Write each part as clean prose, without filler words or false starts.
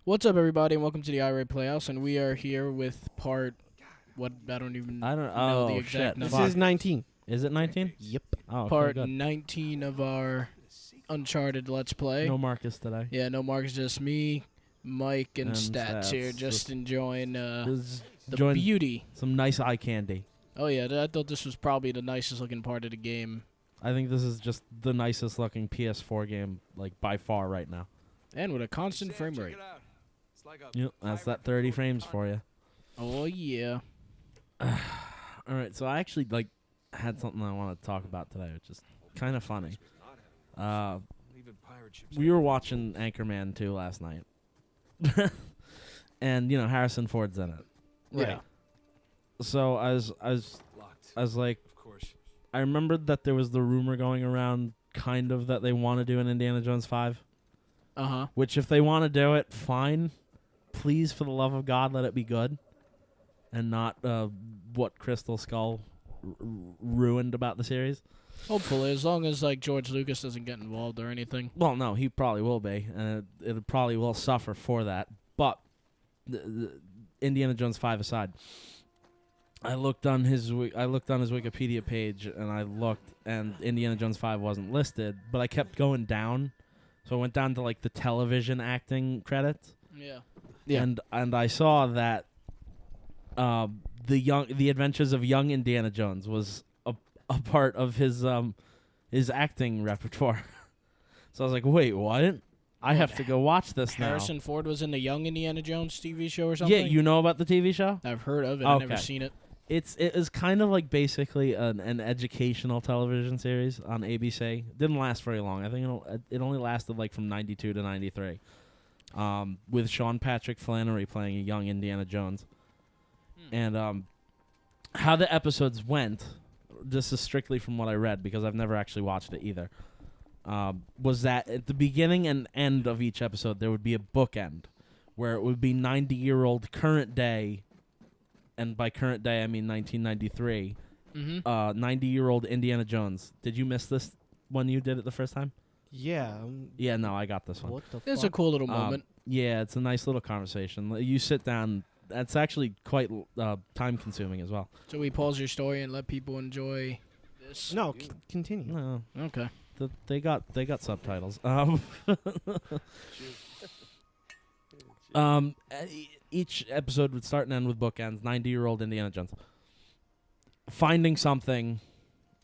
What's up, everybody, and welcome to the Irate Playhouse, and we are here with part, I don't know the exact number. This is 19. Is it 19? Yep. Oh, okay, Part good. 19 of our Uncharted Let's Play. No Marcus today. Yeah, no Marcus, just me, Mike, and, And Stats here, Stats. just enjoying the Enjoying beauty. some nice eye candy. Oh, yeah, I thought this was probably the nicest looking part of the game. I think this is just the nicest looking PS4 game, like, by far right now. And with a constant frame rate. Yep, that's that 30 frames for you. Oh, yeah. All right, so I actually, had something I want to talk about today, which is kind of funny. We were watching Anchorman 2 last night. And, Harrison Ford's in it. Right. Yeah. So I was like, I remembered that there was the rumor going around kind of that they want to do an Indiana Jones 5. Uh-huh. Which, if they want to do it, fine. Please, for the love of God, let it be good. And not what Crystal Skull ruined about the series. Hopefully, as long as, George Lucas doesn't get involved or anything. Well, no, he probably will be. And it probably will suffer for that. But, the Indiana Jones 5 aside, I looked on his Wikipedia page, and Indiana Jones 5 wasn't listed. But I kept going down. So I went down to the television acting credits. Yeah. Yeah. And I saw that the Adventures of Young Indiana Jones was a part of his acting repertoire. So I was like, wait, what? I have to go watch this now. Harrison Ford was in the Young Indiana Jones TV show or something? Yeah, you know about the TV show? I've heard of it. Okay. I've never seen it. It is kind of basically an educational television series on ABC. Didn't last very long. I think it only lasted from 92 to 93. With Sean Patrick Flannery playing a young Indiana Jones. And how the episodes went, this is strictly from what I read because I've never actually watched it either, was that at the beginning and end of each episode there would be a bookend where it would be 90-year-old current day, and by current day I mean 1993, 90-year-old Indiana Jones. Did you miss this when you did it the first time? Yeah. Yeah, no, I got this one. What the It's fuck? a cool little moment. Yeah, it's a nice little conversation. You sit down. That's actually quite time-consuming as well. So we pause your story and let people enjoy this. No, continue. No, Okay. they got subtitles. Each episode would start and end with bookends. 90-year-old Indiana Jones finding something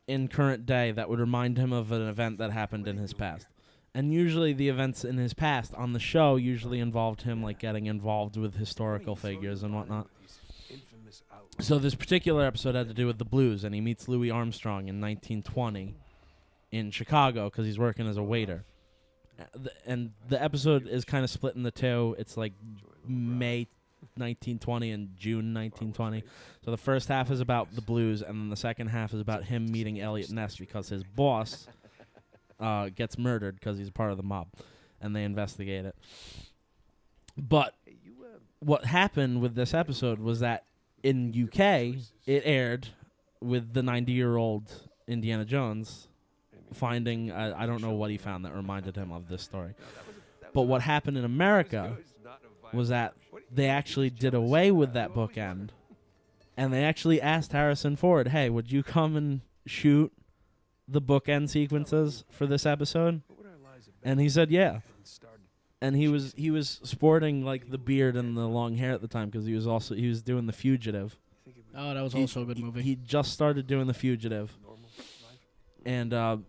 in current day that would remind him of an event that happened in his past. And usually the events in his past on the show usually involved him getting involved with historical figures and whatnot. So this particular episode had to do with the blues, and he meets Louis Armstrong in 1920 in Chicago because he's working as a waiter. And the episode is kind of split into two. It's May 1920 and June 1920. So the first half is about the blues, and then the second half is about him meeting Elliot Ness because his boss gets murdered because he's part of the mob, and they investigate it. But what happened with this episode was that in UK, it aired with the 90-year-old Indiana Jones finding, I don't know what he found that reminded him of this story. But what happened in America was that they actually did away with that bookend, and they actually asked Harrison Ford, hey, would you come and shoot the bookend sequences for this episode? And he said yeah. And he was sporting the beard and the long hair at the time because he was doing The Fugitive. Oh, that was also a good movie. He just started doing The Fugitive. And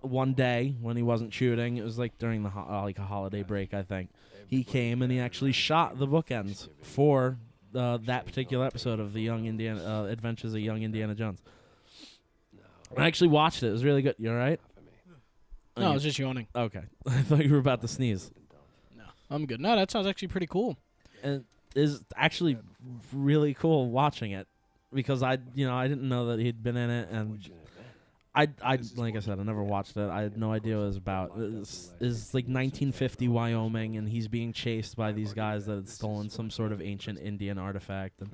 one day when he wasn't shooting, it was during the a holiday break, I think. He came and he actually shot the bookends for that particular episode of the Adventures of Young Indiana Jones. I actually watched it. It was really good. You all right? No, I was just yawning. Okay. I thought you were about to sneeze. No, I'm good. No, that sounds actually pretty cool. And it is actually really cool watching it because I didn't know that he'd been in it, and I like I said, I never watched it. I had no idea what it was about. It's 1950 Wyoming, and he's being chased by these guys that had stolen some sort of ancient Indian artifact, and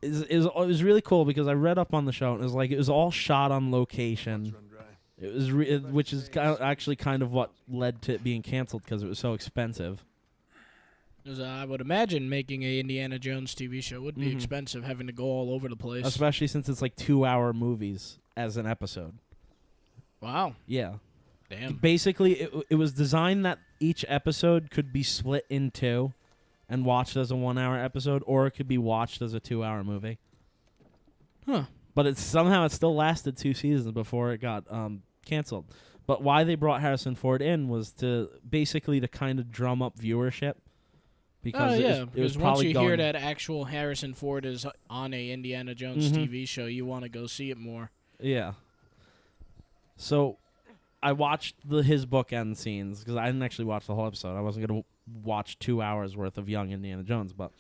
it was really cool because I read up on the show, and it was all shot on location. It was which is actually kind of what led to it being canceled because it was so expensive. 'Cause I would imagine making a Indiana Jones TV show would be expensive, having to go all over the place. Especially since it's like 2-hour movies as an episode. Wow. Yeah. Damn. Basically, it was designed that each episode could be split in two and watched as a 1-hour episode, or it could be watched as a 2-hour movie. Huh. But somehow it still lasted 2 seasons before it got canceled. But why they brought Harrison Ford in was to kind of drum up viewership. Because it was once probably you hear that actual Harrison Ford is on a Indiana Jones TV show, you want to go see it more. Yeah. So I watched his bookend scenes because I didn't actually watch the whole episode. I wasn't going to watch 2 hours worth of young Indiana Jones, but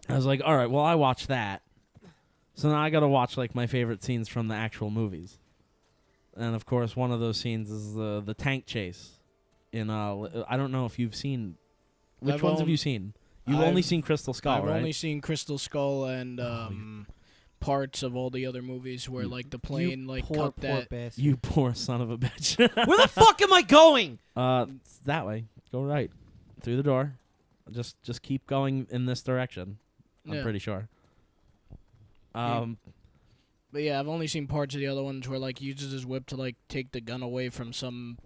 I was like, all right, well, I watched that. So now I got to watch like my favorite scenes from the actual movies. And of course, one of those scenes is the tank chase. I don't know if you've seen. Which ones have you seen? You've only seen Crystal Skull, right? I've only seen Crystal Skull and parts of all the other movies where like the plane cut that. Bastard. You poor son of a bitch. Where the fuck am I going? It's that way. Go right through the door. Just keep going in this direction. I'm pretty sure. But yeah, I've only seen parts of the other ones where like he uses his whip to like take the gun away from some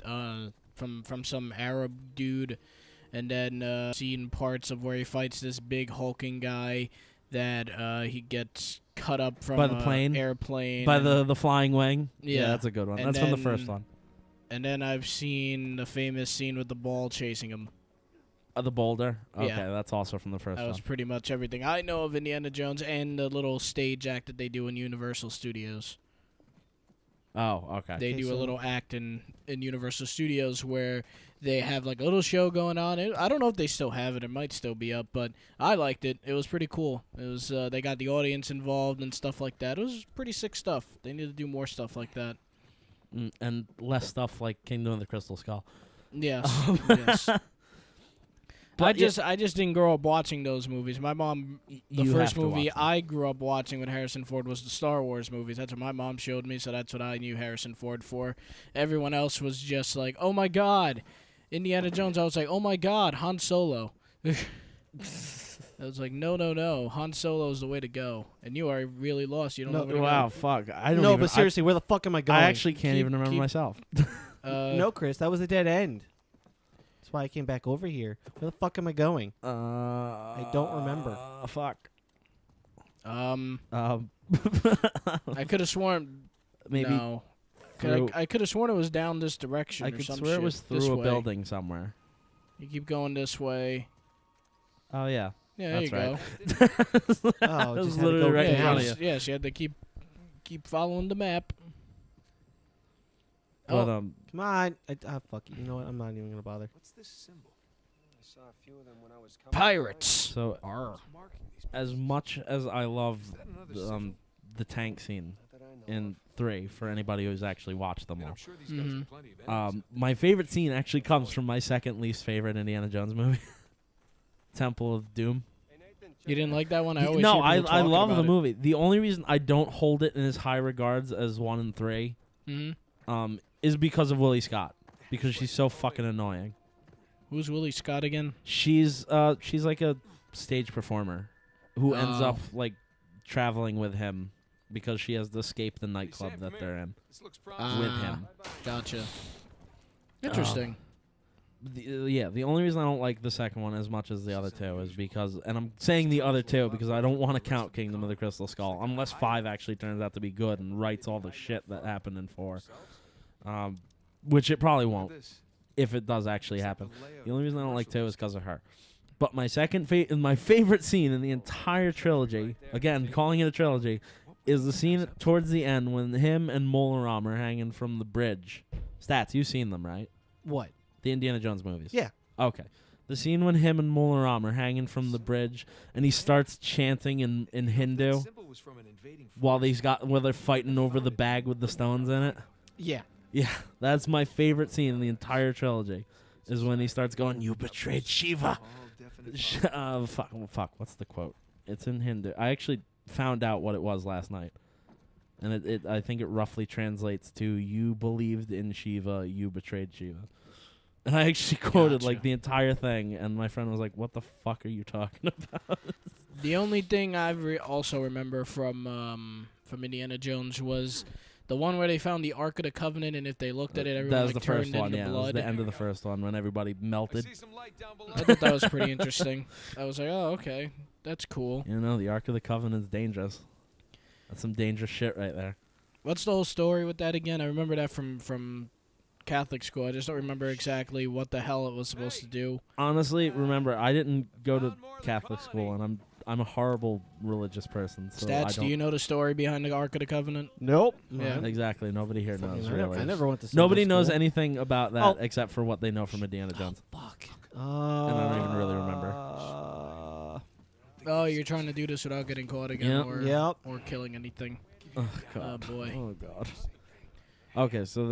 from some Arab dude, and then seen parts of where he fights this big hulking guy that he gets cut up from by the plane, airplane by the flying wing. Yeah, that's a good one. And that's from the first one. And then I've seen the famous scene with the ball chasing him. The boulder? Okay, Yeah. That's also from the first one. That was pretty much everything I know of Indiana Jones and the little stage act that they do in Universal Studios. Oh, okay. They do a little act in Universal Studios where they have like a little show going on. I don't know if they still have it. It might still be up, but I liked it. It was pretty cool. It was they got the audience involved and stuff like that. It was pretty sick stuff. They need to do more stuff like that. And less stuff like Kingdom of the Crystal Skull. Yes. Yes. I just didn't grow up watching those movies. My mom, the first movie I grew up watching with Harrison Ford was the Star Wars movies. That's what my mom showed me, so that's what I knew Harrison Ford for. Everyone else was just like, oh my God, Indiana Jones. I was like, oh my God, Han Solo. I was like, no, Han Solo's the way to go. And you are really lost. You don't know where to go. Wow, fuck. I don't No, even, but seriously, where the fuck am I going? I actually can't even remember myself. No, Chris, that was a dead end. That's why I came back over here. Where the fuck am I going? I don't remember. Fuck. I could have sworn. Maybe. No. I could have sworn it was down this direction. I could some swear shit. it was This through a way. building somewhere. You keep going this way. Oh, yeah. Yeah, there That's you right. go. Oh, That was just had to literally go right in down. front of you. Yes, you had to keep following the map. But, Come on. Fuck it. You know what? I'm not even going to bother. What's this symbol? I saw a few of them when I was coming. Pirates. so as much as I love the tank scene in 3 for anybody who's actually watched them all, my favorite scene actually comes from my second least favorite Indiana Jones movie, Temple of Doom. You didn't like that one? I always No, hear people I talking love about the it. movie. The only reason I don't hold it in as high regards as 1 and 3 is because of Willie Scott, because she's so fucking annoying. Who's Willie Scott again? She's like a stage performer who ends Oh. up like traveling with him because she has to escape the nightclub that they're in with him. Gotcha. Interesting. The only reason I don't like the second one as much as the other two is because, and I'm saying the other two because I don't want to count Kingdom of the Crystal Skull unless 5 actually turns out to be good and writes all the shit that happened in 4, which it probably won't if it does actually happen. The only reason I don't like 2 is because of her. But my my favorite scene in the entire trilogy, again calling it a trilogy, is the scene towards the end when him and Molaram are hanging from the bridge. Stats, you've seen them, right? What? The Indiana Jones movies. Yeah. Okay. The scene when him and Molaram are hanging from the bridge and he starts chanting in Hindu while they're fighting over the bag with the stones in it. Yeah. Yeah, that's my favorite scene in the entire trilogy. Is when he starts going, "You betrayed Shiva." Fuck. What's the quote? It's in Hindu. I actually found out what it was last night, and I think it roughly translates to "You believed in Shiva, you betrayed Shiva." And I actually quoted Gotcha. like the entire thing, and my friend was like, "What the fuck are you talking about?" The only thing I also remember from Indiana Jones was the one where they found the Ark of the Covenant, and if they looked at it, everyone That was like the first turned one. into Yeah, it was blood. the end of the first one when everybody melted. I thought that was pretty interesting. I was like, oh, okay, that's cool. You know, the Ark of the Covenant's dangerous. That's some dangerous shit right there. What's the whole story with that again? I remember that from Catholic school. I just don't remember exactly what the hell it was supposed to do. Honestly, remember, I didn't go to Catholic school, and I'm a horrible religious person. So I Stats, don't do you know the story behind the Ark of the Covenant? Nope. Yeah. exactly. Nobody here knows. Really. I never went to Nobody Sunday knows school. anything about that Oh. except for what they know from Indiana Jones. Fuck. And I don't even really remember. Oh, you're trying to do this without getting caught again Yep. or killing anything. Oh Oh, god. boy. Oh god. Okay, so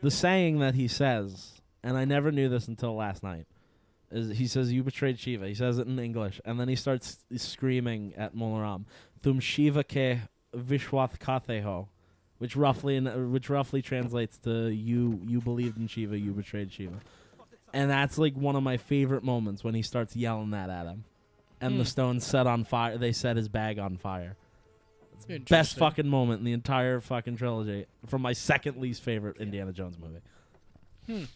the saying that he says, and I never knew this until last night, is he says, "You betrayed Shiva." He says it in English, and then he starts screaming at Molaram, "Tum Shiva ke Vishwath Katheho," which roughly translates to "You believed in Shiva, you betrayed Shiva." And that's like one of my favorite moments when he starts yelling that at him, and the stones set on fire. They set his bag on fire. Best fucking moment in the entire fucking trilogy from my second least favorite Indiana Jones movie.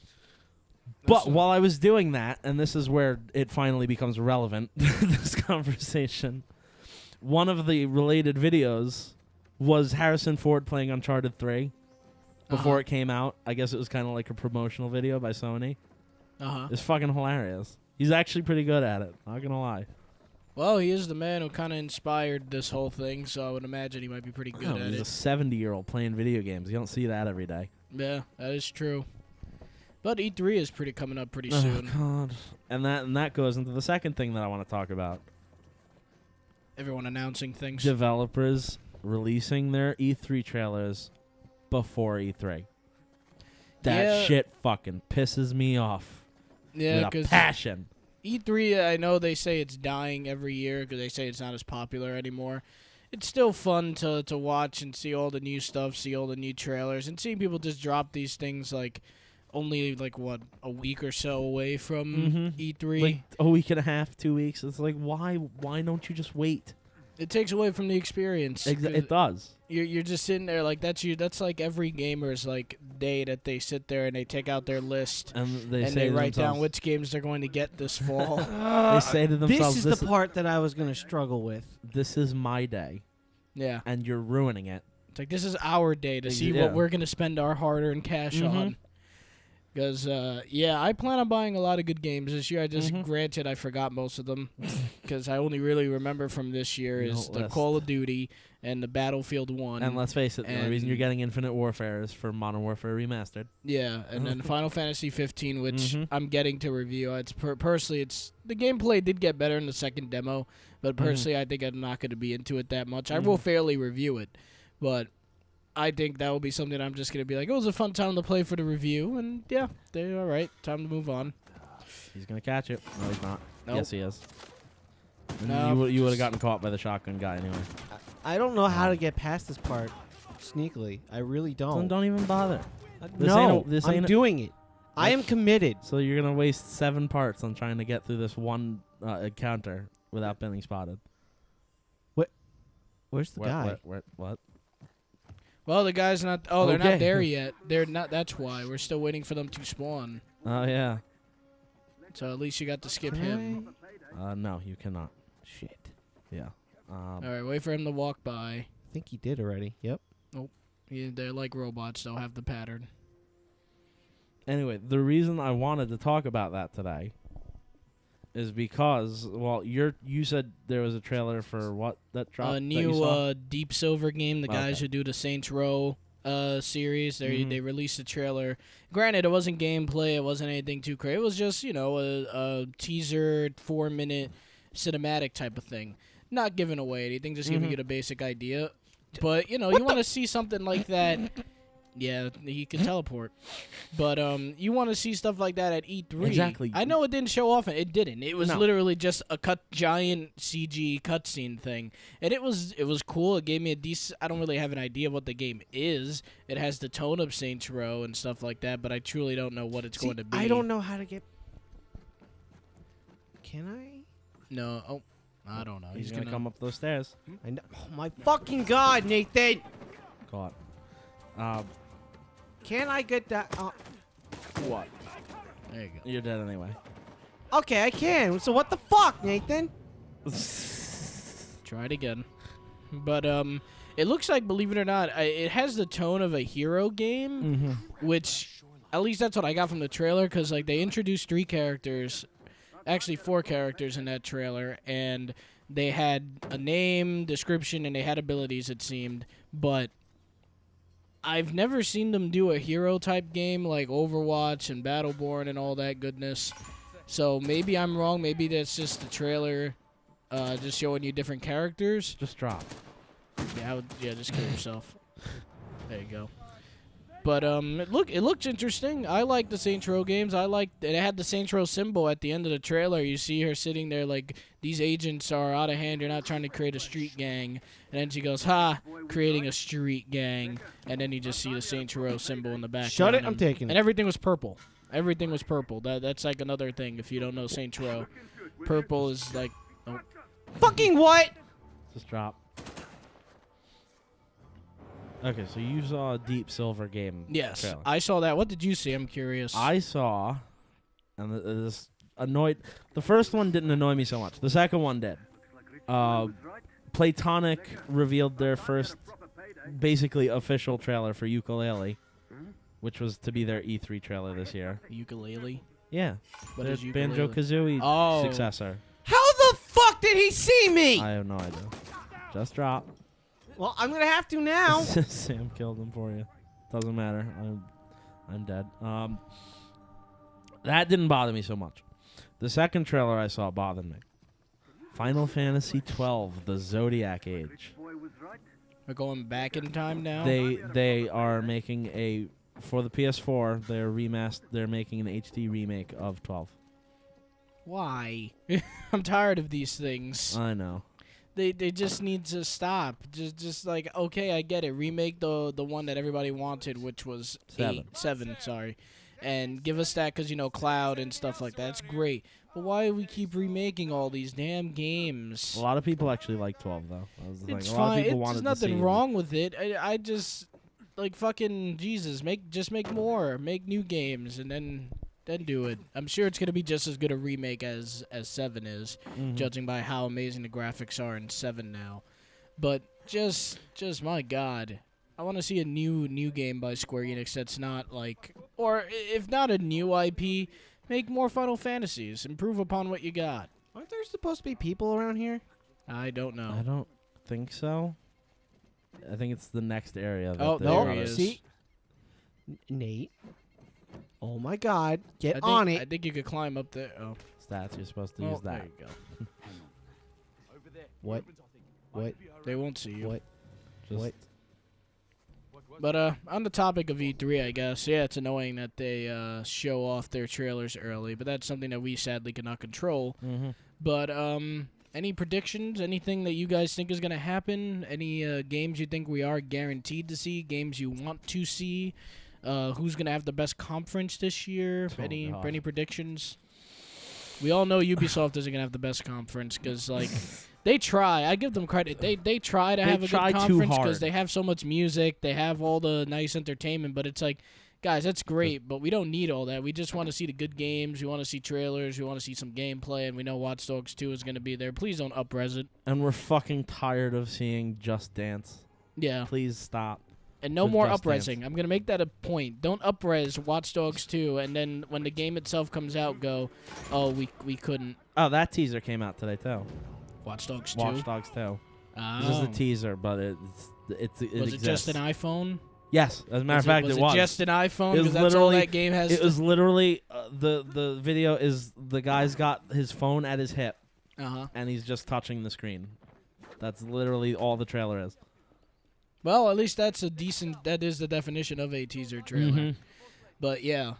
But while I was doing that, and this is where it finally becomes relevant, this conversation, one of the related videos was Harrison Ford playing Uncharted 3 before it came out. I guess it was kind of like a promotional video by Sony. It's fucking hilarious. He's actually pretty good at it, not gonna lie. Well, he is the man who kind of inspired this whole thing, so I would imagine he miuld be pretty good at He's it. a 70-year-old playing video games. You don't see that every day. Yeah, that is true. But E3 is coming up pretty Oh, soon. God. And that goes into the second thing that I want to talk about. Everyone announcing things. Developers releasing their E3 trailers before E3. That shit fucking pisses me off. Yeah, with a because passion. E3, I know they say it's dying every year because they say it's not as popular anymore. It's still fun to watch and see all the new stuff, see all the new trailers, and seeing people just drop these things like only like a week or so away from E3. Like a week and a half, 2 weeks. It's like, why don't you just wait? It takes away from the experience. It does. You're just sitting there like that's like every gamer's like day that they sit there and they take out their list And they and say they to write down themselves- which games they're going to get this fall. They say to themselves, This is the part that I was going to struggle with. This is my day, Yeah. and you're ruining it. It's like, this is our day to see Yeah. what we're going to spend our hard-earned cash on. Because, I plan on buying a lot of good games this year. I just, granted, I forgot most of them. Because I only really remember from this year is the Call of Duty and the Battlefield 1. And let's face it, the reason you're getting Infinite Warfare is for Modern Warfare Remastered. Yeah, and then Final Fantasy 15, which I'm getting to review. It's personally, the gameplay did get better in the second demo, but personally, I think I'm not going to be into it that much. I will fairly review it, but I think that will be something I'm just going to be like, it was a fun time to play for the review, and yeah, they're all right. Time to move on. He's gonna catch it. No, he's not. Nope. Yes, he is. No, You would have gotten caught by the shotgun guy anyway. I don't know how to get past this part sneakily. I really Then don't. don't even bother. No, this I'm ain't doing it. I am committed. So you're gonna waste 7 parts on trying to get through this one encounter without being spotted. Where's the guy? What? Well, the guy's not. Oh, they're Okay. not there yet. They're not. That's why we're still waiting for them to spawn. Oh yeah. So at least you got to skip Can him. No, you cannot. Shit. Yeah. All right, wait for him to walk by. I think he did already. Yep. Yeah, they're like robots. They'll have the pattern. Anyway, the reason I wanted to talk about that today is because, well, you said there was a trailer for what that dropped. A new Deep Silver game. The guys Okay. who do the Saints Row series. They released a trailer. Granted, it wasn't gameplay. It wasn't anything too crazy. It was just a teaser 4-minute cinematic type of thing. Not giving away anything, just giving you the basic idea. But you want to see something like that Yeah, he can teleport. But you want to see stuff like that at E3. Exactly. I know it didn't show off. It didn't. It was No. literally just a giant CG cutscene thing. And it was cool. It gave me a decent... I don't really have an idea of what the game is. It has the tone of Saints Row and stuff like that, but I truly don't know what it's going to be. I don't know how to get... Can I? No. Oh, I don't know. He's gonna come up those stairs. I know. Oh, my fucking God, Nathan! Caught. Can I get that? What? There you go. You're dead anyway. Okay, I can. So what the fuck, Nathan? Try it again. But it looks like, believe it or not, it has the tone of a hero game, which at least that's what I got from the trailer, because like they introduced 3 characters, actually 4 characters in that trailer, and they had a name, description, and they had abilities, it seemed, but I've never seen them do a hero type game like Overwatch and Battleborn and all that goodness. So maybe I'm wrong. Maybe that's just the trailer just showing you different characters. Just drop. Yeah, just kill yourself. There you go. But it looks interesting. I like the Saints Row games. It had the Saints Row symbol at the end of the trailer. You see her sitting there like, these agents are out of hand. You're not trying to create a street gang. And then she goes, ha, creating a street gang. And then you just see the Saints Row symbol in the background. Shut it, I'm taking it. And everything was purple. Everything was purple. That's like another thing if you don't know Saints Row. Purple is like... Oh. Fucking what? Just drop. Okay, so you saw a Deep Silver game. Yes, trailer. I saw that. What did you see? I'm curious. I saw, and this annoyed. The first one didn't annoy me so much. The second one did. Playtonic revealed their first, basically official trailer for Ukulele, which was to be their E3 trailer this year. Ukulele? Yeah, What their is ukulele? Banjo-Kazooie successor. How the fuck did he see me? I have no idea. Just drop. Well, I'm gonna have to now. Sam killed him for you. Doesn't matter. I'm dead. That didn't bother me so much. The second trailer I saw bothered me. Final Fantasy XII: The Zodiac Age. We're going back in time now? They are making for the PS4. They're making an HD remake of 12. Why? I'm tired of these things. I know. They just need to stop. Just like, okay, I get it. Remake the one that everybody wanted, which was 7, sorry. And give us that because, Cloud and stuff like that. It's great. But why do we keep remaking all these damn games? A lot of people actually like 12, though. It's a lot fine. of people There's wanted to see nothing it. wrong with it. I just, like, fucking Jesus, make more. Make new games and then do it. I'm sure it's going to be just as good a remake as 7 is, judging by how amazing the graphics are in 7 now. But just my God. I want to see a new game by Square Enix that's not like, or if not a new IP, make more Final Fantasies. Improve upon what you got. Aren't there supposed to be people around here? I don't know. I don't think so. I think it's the next area. Oh, that there they're he gonna- is. See? Nate. Oh my God. Get on I it. think you could climb up there. Oh, Stats, you're supposed to oh use that. there you go. What? What? They won't see you. What? Just What? But on the topic of E3, I guess, yeah, it's annoying that they show off their trailers early, but that's something that we sadly cannot control. But any predictions? Anything that you guys think is going to happen? Any games you think we are guaranteed to see? Games you want to see? Who's going to have the best conference this year? Oh, Any God. predictions? We all know Ubisoft isn't going to have the best conference because, like, they try. I give them credit. They try to have a try good too conference hard. because they have so much music. They have all the nice entertainment. But it's like, guys, that's great, but we don't need all that. We just want to see the good games. We want to see trailers. We want to see some gameplay, and we know Watch Dogs 2 is going to be there. Please don't up-res it. And we're fucking tired of seeing Just Dance. Yeah. Please stop. And no with more Just Dance. up-resing. I'm going to make that a point. Don't up-res Watch Dogs 2, and then when the game itself comes out, go, oh, we couldn't. Oh, that teaser came out today too. Watch Dogs 2? Watch Dogs 2. Oh. This is a teaser, but it Was it exists. just an iPhone? Yes, as a matter of fact, was it was. just an iPhone? It was Because that's all literally- that game has. It was literally the video is the guy's got his phone at his hip Uh-huh. and he's just touching the screen. That's literally all the trailer is. Well, at least that is the definition of a teaser trailer. Mhm. But yeah,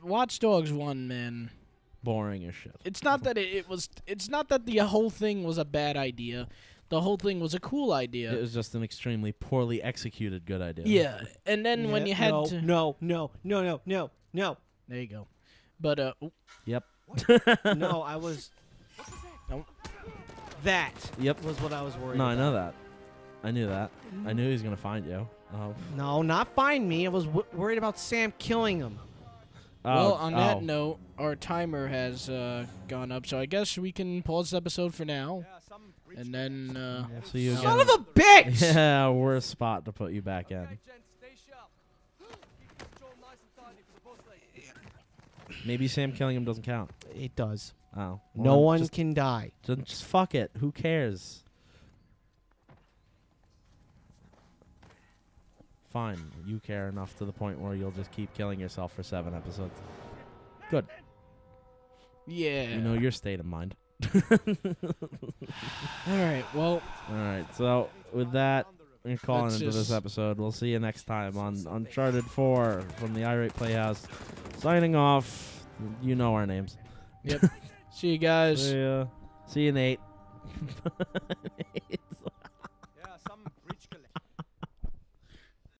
Watch Dogs 1, man. Boring as shit. It's not that it's not that the whole thing was a bad idea. The whole thing was a cool idea. It was just an extremely poorly executed good idea. Yeah, and then when you had to... No. There you go. But, Yep. No, I was... No. That Yep. was what I was worried No, about. I know that. I knew that. I knew he was going to find you. Oh. No, not find me. I was worried about Sam killing him. Well, on that note, our timer has gone up, so I guess we can pause the episode for now. And then... See you again. Son of a bitch! Yeah, worst spot to put you back in. Maybe Sam killing him doesn't count. It does. Oh. No Well, one just, can die. just fuck it. Who cares? Fine. You care enough to the point where you'll just keep killing yourself for 7 episodes. Good. Yeah. You know your state of mind. All right, well... All right, so with that, we're calling Let's into this just- episode. We'll see you next time on Uncharted 4 from the Irate Playhouse. Signing off. You know our names. Yep. See you guys. See ya. See you, Nate.